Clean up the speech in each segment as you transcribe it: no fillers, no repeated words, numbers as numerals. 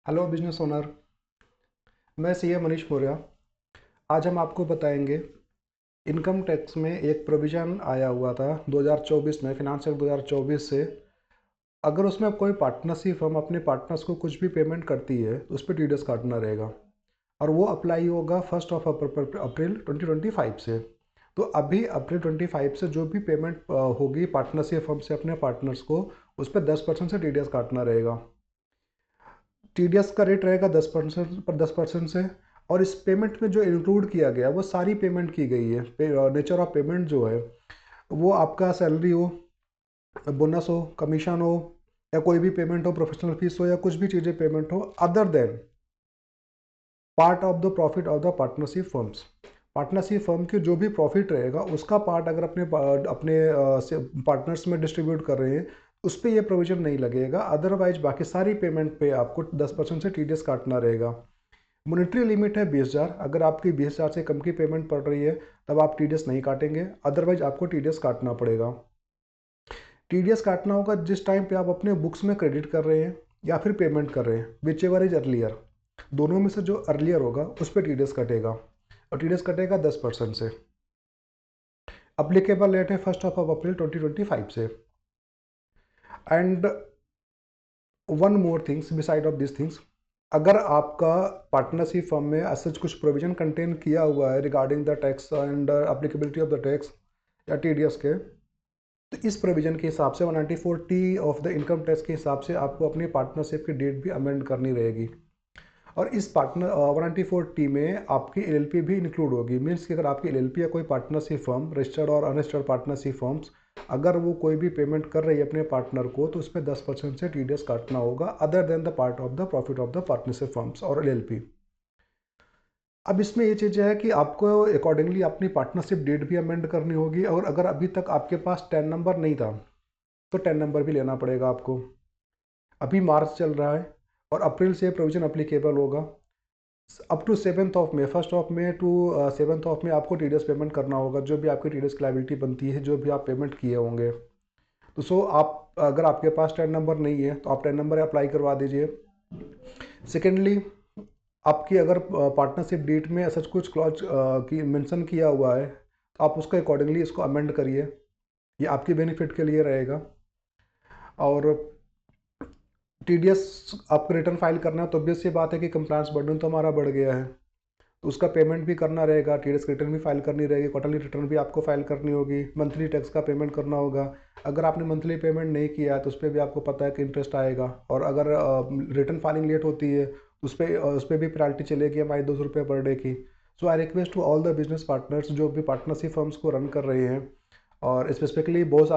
Hello business owner. मैं CA Manish Maurya. आज हम आपको बताएंगे इनकम टैक्स में एक प्रोविज़न आया हुआ था 2024 में, फिनांस एक्ट 2024 से। अगर उसमें कोई पार्टनरशिप फर्म अपने पार्टनर्स को कुछ भी पेमेंट करती है तो उस पर टीडीएस काटना रहेगा, और वो अप्लाई होगा 1 अप्रैल 2025 से। तो अभी अप्रैल 25 से जो भी पेमेंट होगी पार्टनरशिप फर्म से अपने पार्टनर्स को, उस पर 10% से टीडीएस काटना रहेगा। टीडीएस का रेट रहेगा 10% पर 10% से। और इस पेमेंट में जो इंक्लूड किया गया वो सारी पेमेंट की गई है। नेचर ऑफ पेमेंट जो है वो आपका सैलरी हो, बोनस हो, कमीशन हो, या कोई भी पेमेंट हो, प्रोफेशनल फीस हो, या कुछ भी चीज़ें पेमेंट हो other than part of the profit of the partnership firms. Partnership firm की जो भी प्रॉफिट रहेगा उसका पार्ट अगर अपने अपने पार्टनर्स में डिस्ट्रीब्यूट कर रहे हैं उस पर यह प्रोविजन नहीं लगेगा। अदरवाइज बाकी सारी पेमेंट पे आपको 10% से टीडीएस काटना रहेगा। मॉनेटरी लिमिट है 20,000। अगर आपकी 20,000 से कम की पेमेंट पड़ रही है तब आप टीडीएस नहीं काटेंगे, अदरवाइज आपको टीडीएस काटना पड़ेगा। टीडीएस काटना होगा जिस टाइम पे आप अपने बुक्स में क्रेडिट कर रहे हैं या फिर पेमेंट कर रहे हैं, विच एवर इज अर्लियर। दोनों में से जो अर्लियर होगा उस पर टीडीएस कटेगा, और टीडीएस कटेगा 10% से। अप्लीकेबल डेट है 1 अप्रैल 2025 से। And one more things beside of this things, अगर आपका पार्टनरशिप फर्म में सच कुछ प्रोविजन कंटेन किया हुआ है regarding the tax and applicability of the tax या टीडीएस के, तो इस प्रोविजन के हिसाब से 194T of the income tax के हिसाब से आपको अपनी पार्टनरशिप की डेट भी अमेंड करनी रहेगी। और इस पार्टनर 194T में आपकी एलएलपी भी इंक्लूड होगी। मीन्स कि अगर आपकी एलएलपी या कोई पार्टनरशिप फर्म, रजिस्टर्ड और अनरजिस्टर्ड पार्टनरशिप फर्म्स, अगर वो कोई भी पेमेंट कर रही है अपने पार्टनर को तो उस पर 10% से टीडीएस काटना होगा, other than the part of the profit of the partnership firms और एलएलपी। अब इसमें ये चीज़ है कि आपको अकॉर्डिंगली अपनी पार्टनरशिप डेट भी अमेंड करनी होगी, और अगर अभी तक आपके पास 10 नंबर नहीं था तो 10 नंबर भी लेना पड़ेगा आपको। अभी मार्च चल रहा है और अप्रैल से प्रोविजन अप्लीकेबल होगा। अप टू 7 मई, 1 मई टू 7 में आपको टीडीएस पेमेंट करना होगा, जो भी आपकी टीडीएस की लायबिलिटी बनती है, जो भी आप पेमेंट किए होंगे। तो आप अगर आपके पास 10 नंबर नहीं है तो आप 10 नंबर अप्लाई करवा दीजिए। सेकेंडली, आपकी अगर पार्टनरशिप डीड में ऐसा कुछ क्लॉज की मेंशन किया हुआ है तो आप उसके अकॉर्डिंगली इसको अमेंड करिए, ये आपके बेनिफिट के लिए रहेगा। और टीडीएस आपको रिटर्न फाइल करना है तो ऑब्वियस सी बात है कि कंप्लायंस बर्डन तो हमारा बढ़ गया है, तो उसका पेमेंट भी करना रहेगा, टीडीएस रिटर्न भी फाइल करनी रहेगी, क्वार्टरली रिटर्न भी आपको फाइल करनी होगी, मंथली टैक्स का पेमेंट करना होगा। अगर आपने मंथली पेमेंट नहीं किया है तो उस पर भी आपको पता है कि इंटरेस्ट आएगा, और अगर रिटर्न फाइलिंग लेट होती है तो उस पर भी पेनल्टी चलेगी हमारी 200 रुपये पर डे की। So I request to all the business partners जो भी पार्टनरशिप फर्म्स को रन कर रहे हैं, और स्पेसिफिकली बहुत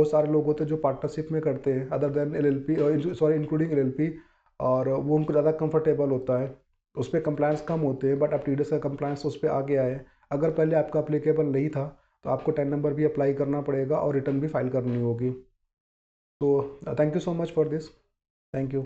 सारे लोग होते हैं जो पार्टनरशिप में करते हैं other than LLP, sorry including LLP, और वो उनको ज़्यादा कंफर्टेबल होता है, उस पर कंप्लायंस कम होते हैं। बट अब टीडीएस का कंप्लायंस उस पर आ गया है। अगर पहले आपका अप्लीकेबल नहीं था तो आपको 10 नंबर भी अप्लाई करना पड़ेगा और रिटर्न भी फाइल करनी होगी। तो thank you so much for this. Thank you.